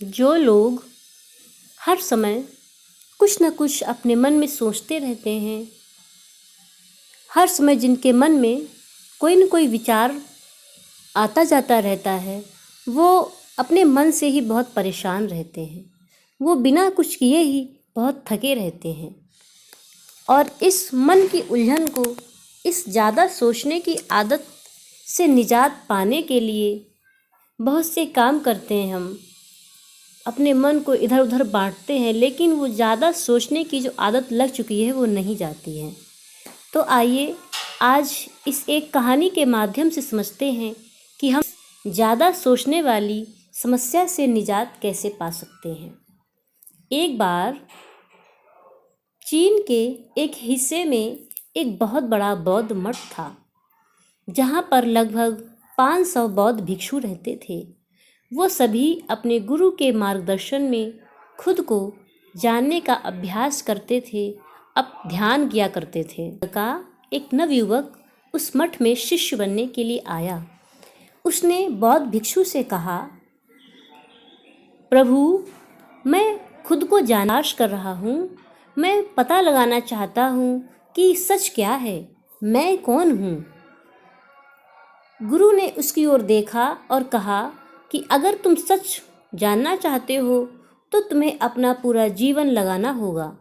जो लोग हर समय कुछ न कुछ अपने मन में सोचते रहते हैं, हर समय जिनके मन में कोई न कोई विचार आता जाता रहता है, वो अपने मन से ही बहुत परेशान रहते हैं। वो बिना कुछ किए ही बहुत थके रहते हैं और इस मन की उलझन को, इस ज़्यादा सोचने की आदत से निजात पाने के लिए बहुत से काम करते हैं। हम अपने मन को इधर उधर बांटते हैं, लेकिन वो ज़्यादा सोचने की जो आदत लग चुकी है वो नहीं जाती है। तो आइए आज इस एक कहानी के माध्यम से समझते हैं कि हम ज़्यादा सोचने वाली समस्या से निजात कैसे पा सकते हैं। एक बार चीन के एक हिस्से में एक बहुत बड़ा बौद्ध मठ था, जहाँ पर लगभग 500 बौद्ध भिक्षु रहते थे। वो सभी अपने गुरु के मार्गदर्शन में खुद को जानने का अभ्यास करते थे, अब ध्यान किया करते थे। का एक नवयुवक उस मठ में शिष्य बनने के लिए आया। उसने बौद्ध भिक्षु से कहा, प्रभु, मैं खुद को जानाश कर रहा हूँ। मैं पता लगाना चाहता हूँ कि सच क्या है, मैं कौन हूँ। गुरु ने उसकी ओर देखा और कहा कि अगर तुम सच जानना चाहते हो तो तुम्हें अपना पूरा जीवन लगाना होगा,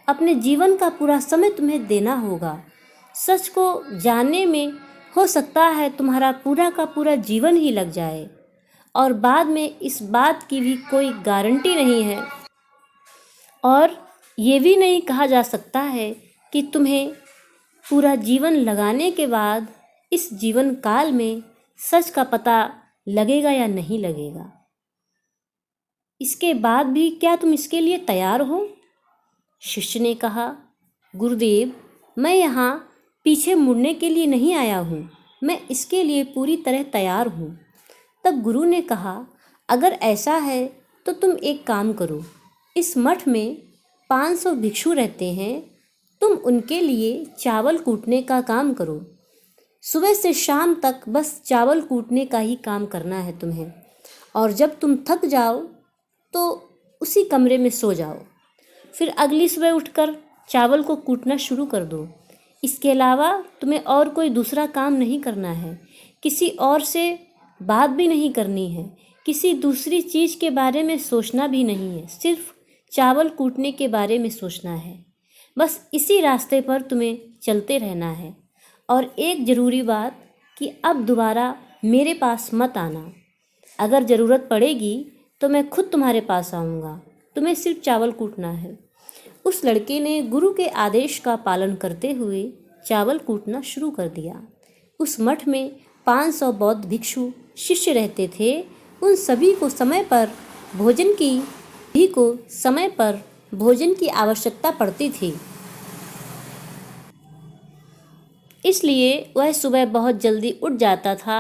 अपने जीवन का पूरा समय तुम्हें देना होगा। सच को जानने में हो सकता है तुम्हारा पूरा का पूरा जीवन ही लग जाए, और बाद में इस बात की भी कोई गारंटी नहीं है, और ये भी नहीं कहा जा सकता है कि तुम्हें पूरा जीवन लगाने के बाद इस जीवन काल में सच का पता लगेगा या नहीं लगेगा। इसके बाद भी क्या तुम इसके लिए तैयार हो? शिष्य ने कहा, गुरुदेव, मैं यहाँ पीछे मुड़ने के लिए नहीं आया हूँ, मैं इसके लिए पूरी तरह तैयार हूँ। तब गुरु ने कहा, अगर ऐसा है तो तुम एक काम करो, इस मठ में 500 भिक्षु रहते हैं, तुम उनके लिए चावल कूटने का काम करो। सुबह से शाम तक बस चावल कूटने का ही काम करना है तुम्हें, और जब तुम थक जाओ तो उसी कमरे में सो जाओ। फिर अगली सुबह उठकर चावल को कूटना शुरू कर दो। इसके अलावा तुम्हें और कोई दूसरा काम नहीं करना है, किसी और से बात भी नहीं करनी है, किसी दूसरी चीज़ के बारे में सोचना भी नहीं है, सिर्फ चावल कूटने के बारे में सोचना है। बस इसी रास्ते पर तुम्हें चलते रहना है। और एक ज़रूरी बात कि अब दोबारा मेरे पास मत आना। अगर ज़रूरत पड़ेगी तो मैं खुद तुम्हारे पास आऊँगा, तुम्हें सिर्फ चावल कूटना है। उस लड़के ने गुरु के आदेश का पालन करते हुए चावल कूटना शुरू कर दिया। उस मठ में 500 बौद्ध भिक्षु शिष्य रहते थे। उन सभी को समय पर भोजन की आवश्यकता पड़ती थी, इसलिए वह सुबह बहुत जल्दी उठ जाता था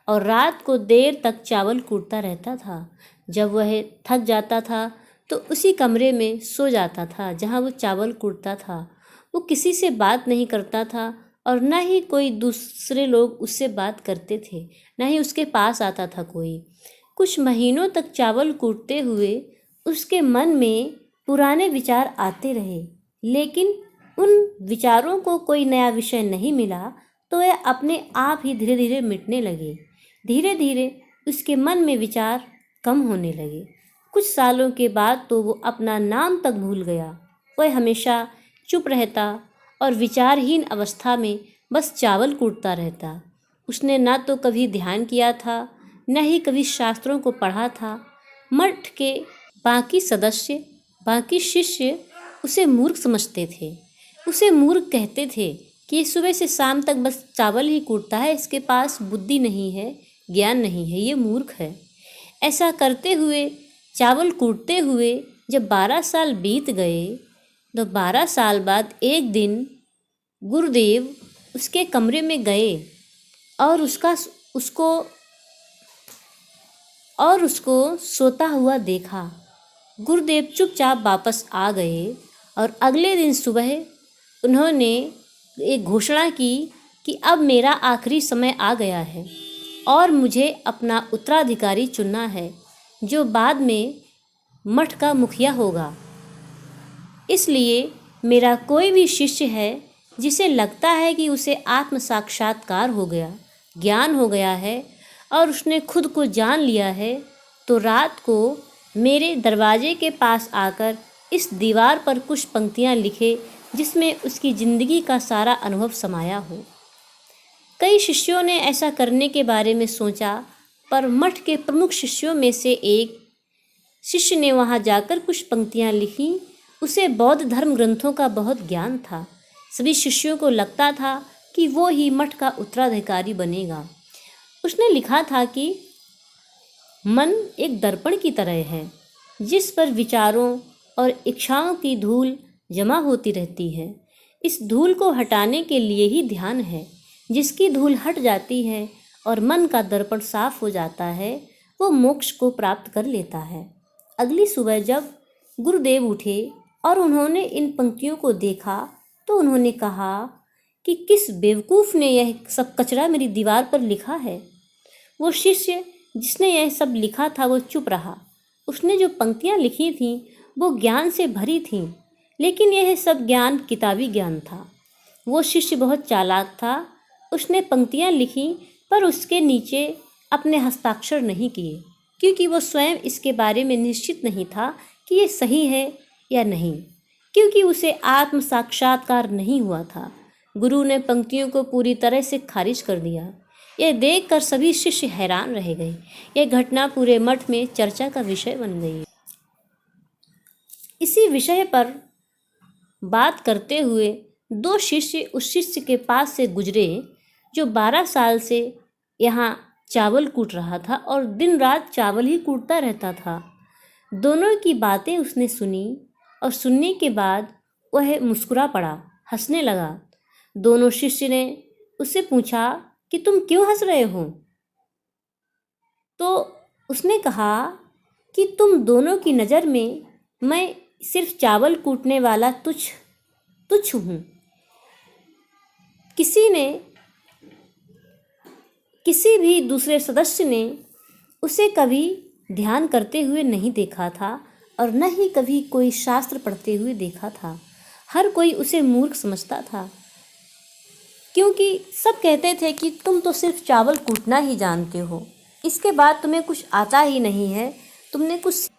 और रात को देर तक चावल कूटता रहता था। जब वह थक जाता था तो उसी कमरे में सो जाता था जहाँ वो चावल कूटता था। वो किसी से बात नहीं करता था और न ही कोई दूसरे लोग उससे बात करते थे, न ही उसके पास आता था कोई। कुछ महीनों तक चावल कूटते हुए उसके मन में पुराने विचार आते रहे, लेकिन उन विचारों को कोई नया विषय नहीं मिला, तो वह अपने आप ही धीरे धीरे मिटने लगे। धीरे धीरे उसके मन में विचार कम होने लगे। कुछ सालों के बाद तो वो अपना नाम तक भूल गया। वह हमेशा चुप रहता और विचारहीन अवस्था में बस चावल कूटता रहता। उसने ना तो कभी ध्यान किया था, न ही कभी शास्त्रों को पढ़ा था। मठ के बाकी शिष्य उसे मूर्ख समझते थे। उसे मूर्ख कहते थे कि सुबह से शाम तक बस चावल ही कूटता है, इसके पास बुद्धि नहीं है, ज्ञान नहीं है, ये मूर्ख है। ऐसा करते हुए, चावल कूटते हुए जब 12 साल बीत गए, तो 12 साल बाद एक दिन गुरुदेव उसके कमरे में गए और उसको सोता हुआ देखा। गुरुदेव चुपचाप वापस आ गए और अगले दिन सुबह उन्होंने एक घोषणा की कि अब मेरा आखिरी समय आ गया है और मुझे अपना उत्तराधिकारी चुनना है। जो बाद में मठ का मुखिया होगा। इसलिए मेरा कोई भी शिष्य है जिसे लगता है कि उसे आत्म साक्षात्कार हो गया, ज्ञान हो गया है और उसने खुद को जान लिया है, तो रात को मेरे दरवाजे के पास आकर इस दीवार पर कुछ पंक्तियाँ लिखे जिसमें उसकी ज़िंदगी का सारा अनुभव समाया हो। कई शिष्यों ने ऐसा करने के बारे में सोचा, पर मठ के प्रमुख शिष्यों में से एक शिष्य ने वहाँ जाकर कुछ पंक्तियाँ लिखी। उसे बौद्ध धर्म ग्रंथों का बहुत ज्ञान था। सभी शिष्यों को लगता था कि वो ही मठ का उत्तराधिकारी बनेगा। उसने लिखा था कि मन एक दर्पण की तरह है जिस पर विचारों और इच्छाओं की धूल जमा होती रहती है। इस धूल को हटाने के लिए ही ध्यान है। जिसकी धूल हट जाती है और मन का दर्पण साफ हो जाता है, वो मोक्ष को प्राप्त कर लेता है। अगली सुबह जब गुरुदेव उठे और उन्होंने इन पंक्तियों को देखा तो उन्होंने कहा कि किस बेवकूफ़ ने यह सब कचरा मेरी दीवार पर लिखा है। वो शिष्य जिसने यह सब लिखा था वो चुप रहा। उसने जो पंक्तियाँ लिखी थीं वो ज्ञान से भरी थीं, लेकिन यह सब ज्ञान किताबी ज्ञान था। वो शिष्य बहुत चालाक था। उसने पंक्तियाँ लिखी पर उसके नीचे अपने हस्ताक्षर नहीं किए, क्योंकि वो स्वयं इसके बारे में निश्चित नहीं था कि ये सही है या नहीं, क्योंकि उसे आत्म साक्षात्कार नहीं हुआ था। गुरु ने पंक्तियों को पूरी तरह से खारिज कर दिया। यह देखकर सभी शिष्य हैरान रह गए। यह घटना पूरे मठ में चर्चा का विषय बन गई। इसी विषय पर बात करते हुए दो शिष्य उस शिष्य के पास से गुजरे जो 12 साल से यहाँ चावल कूट रहा था और दिन रात चावल ही कूटता रहता था। दोनों की बातें उसने सुनी और सुनने के बाद वह मुस्कुरा पड़ा, हंसने लगा। दोनों शिष्य ने उससे पूछा कि तुम क्यों हंस रहे हो? तो उसने कहा कि तुम दोनों की नज़र में मैं सिर्फ चावल कूटने वाला तुच्छ हूँ। किसी भी दूसरे सदस्य ने उसे कभी ध्यान करते हुए नहीं देखा था और न ही कभी कोई शास्त्र पढ़ते हुए देखा था। हर कोई उसे मूर्ख समझता था, क्योंकि सब कहते थे कि तुम तो सिर्फ चावल कूटना ही जानते हो, इसके बाद तुम्हें कुछ आता ही नहीं है, तुमने कुछ।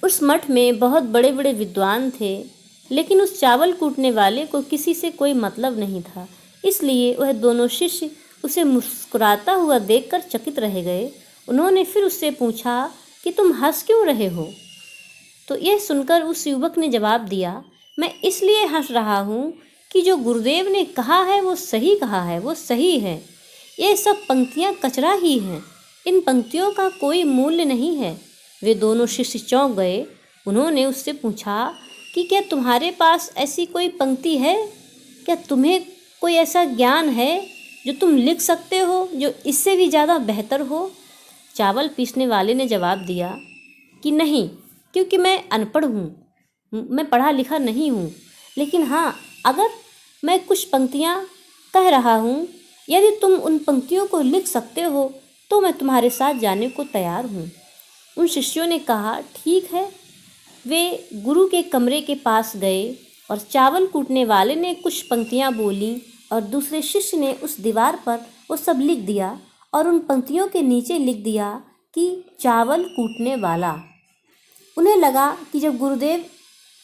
उस मठ में बहुत बड़े बड़े विद्वान थे, लेकिन उस चावल कूटने वाले को किसी से कोई मतलब नहीं था। इसलिए वह दोनों शिष्य उसे मुस्कुराता हुआ देखकर चकित रह गए। उन्होंने फिर उससे पूछा कि तुम हंस क्यों रहे हो? तो यह सुनकर उस युवक ने जवाब दिया, मैं इसलिए हंस रहा हूँ कि जो गुरुदेव ने कहा है वो सही कहा है, वो सही है। ये सब पंक्तियाँ कचरा ही हैं, इन पंक्तियों का कोई मूल्य नहीं है। वे दोनों शिष्य चौंक गए। उन्होंने उससे पूछा कि क्या तुम्हारे पास ऐसी कोई पंक्ति है? क्या तुम्हें कोई ऐसा ज्ञान है जो तुम लिख सकते हो, जो इससे भी ज़्यादा बेहतर हो? चावल पीसने वाले ने जवाब दिया कि नहीं, क्योंकि मैं अनपढ़ हूँ, मैं पढ़ा लिखा नहीं हूँ। लेकिन हाँ, अगर मैं कुछ पंक्तियाँ कह रहा हूँ, यदि तुम उन पंक्तियों को लिख सकते हो तो मैं तुम्हारे साथ जाने को तैयार हूँ। उन शिष्यों ने कहा ठीक है। वे गुरु के कमरे के पास गए और चावल कूटने वाले ने कुछ पंक्तियाँ बोलीं और दूसरे शिष्य ने उस दीवार पर वो सब लिख दिया और उन पंक्तियों के नीचे लिख दिया कि चावल कूटने वाला। उन्हें लगा कि जब गुरुदेव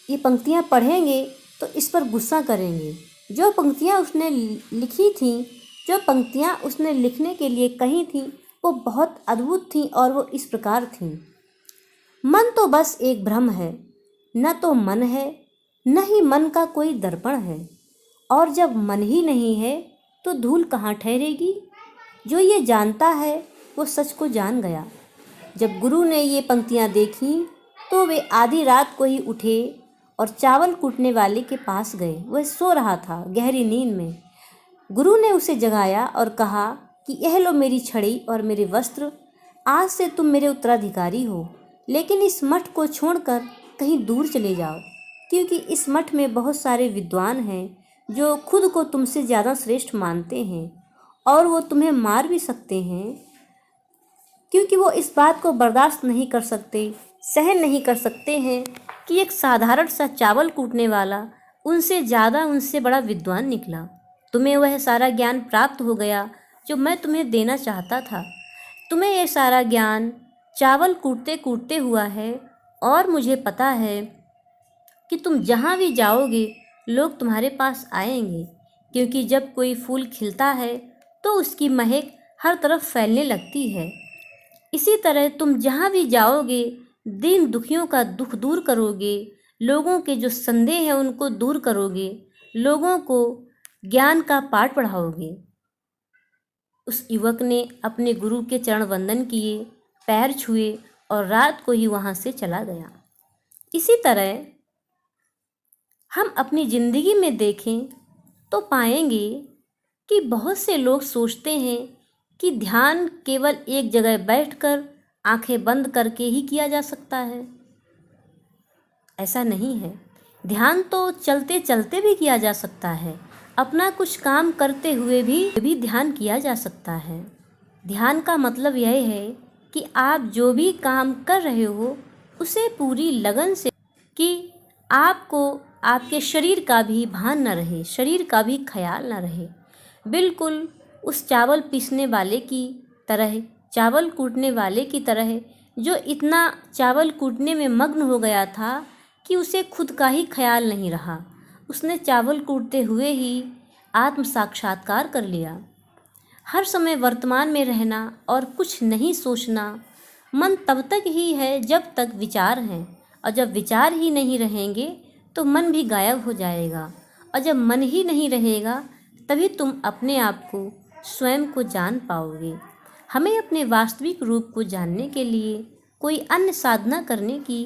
ये पंक्तियाँ पढ़ेंगे तो इस पर गुस्सा करेंगे। जो पंक्तियाँ उसने लिखी थीं, जो पंक्तियाँ उसने लिखने के लिए कही थीं, वो बहुत अद्भुत थीं और वो इस प्रकार थीं। मन तो बस एक भ्रम है, न तो मन है, न ही मन का कोई दर्पण है। और जब मन ही नहीं है तो धूल कहाँ ठहरेगी? जो ये जानता है वो सच को जान गया। जब गुरु ने ये पंक्तियाँ देखीं तो वे आधी रात को ही उठे और चावल कूटने वाले के पास गए। वह सो रहा था गहरी नींद में। गुरु ने उसे जगाया और कहा कि यह लो मेरी छड़ी और मेरे वस्त्र, आज से तुम मेरे उत्तराधिकारी हो। लेकिन इस मठ को छोड़कर कहीं दूर चले जाओ, क्योंकि इस मठ में बहुत सारे विद्वान हैं जो खुद को तुमसे ज़्यादा श्रेष्ठ मानते हैं और वो तुम्हें मार भी सकते हैं। क्योंकि वो इस बात को बर्दाश्त नहीं कर सकते, सहन नहीं कर सकते हैं कि एक साधारण सा चावल कूटने वाला उनसे ज़्यादा, उनसे बड़ा विद्वान निकला। तुम्हें वह सारा ज्ञान प्राप्त हो गया जो मैं तुम्हें देना चाहता था। तुम्हें यह सारा ज्ञान चावल कूटते कूटते हुआ है, और मुझे पता है कि तुम जहाँ भी जाओगे लोग तुम्हारे पास आएंगे, क्योंकि जब कोई फूल खिलता है तो उसकी महक हर तरफ फैलने लगती है। इसी तरह तुम जहाँ भी जाओगे दीन दुखियों का दुख दूर करोगे, लोगों के जो संदेह है उनको दूर करोगे, लोगों को ज्ञान का पाठ पढ़ाओगे। उस युवक ने अपने गुरु के चरण वंदन किए, पैर छुए और रात को ही वहाँ से चला गया। इसी तरह हम अपनी ज़िंदगी में देखें तो पाएंगे कि बहुत से लोग सोचते हैं कि ध्यान केवल एक जगह बैठकर आंखें बंद करके ही किया जा सकता है। ऐसा नहीं है। ध्यान तो चलते चलते भी किया जा सकता है। अपना कुछ काम करते हुए भी ध्यान किया जा सकता है। ध्यान का मतलब यह है कि आप जो भी काम कर रहे हो उसे पूरी लगन से, कि आपको आपके शरीर का भी भान न रहे, शरीर का भी ख्याल न रहे। बिल्कुल उस चावल पीसने वाले की तरह, चावल कूटने वाले की तरह, जो इतना चावल कूटने में मग्न हो गया था कि उसे खुद का ही ख्याल नहीं रहा। उसने चावल कूटते हुए ही आत्म साक्षात्कार कर लिया। हर समय वर्तमान में रहना और कुछ नहीं सोचना। मन तब तक ही है जब तक विचार हैं, और जब विचार ही नहीं रहेंगे तो मन भी गायब हो जाएगा, और जब मन ही नहीं रहेगा तभी तुम अपने आप को, स्वयं को जान पाओगे। हमें अपने वास्तविक रूप को जानने के लिए कोई अन्य साधना करने की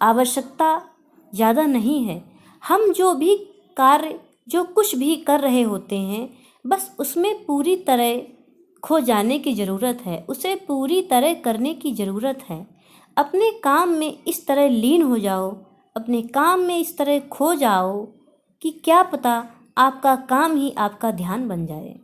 आवश्यकता ज़्यादा नहीं है। हम जो भी कार्य, जो कुछ भी कर रहे होते हैं, बस उसमें पूरी तरह खो जाने की ज़रूरत है, उसे पूरी तरह करने की ज़रूरत है। अपने काम में इस तरह लीन हो जाओ, अपने काम में इस तरह खो जाओ कि क्या पता आपका काम ही आपका ध्यान बन जाए।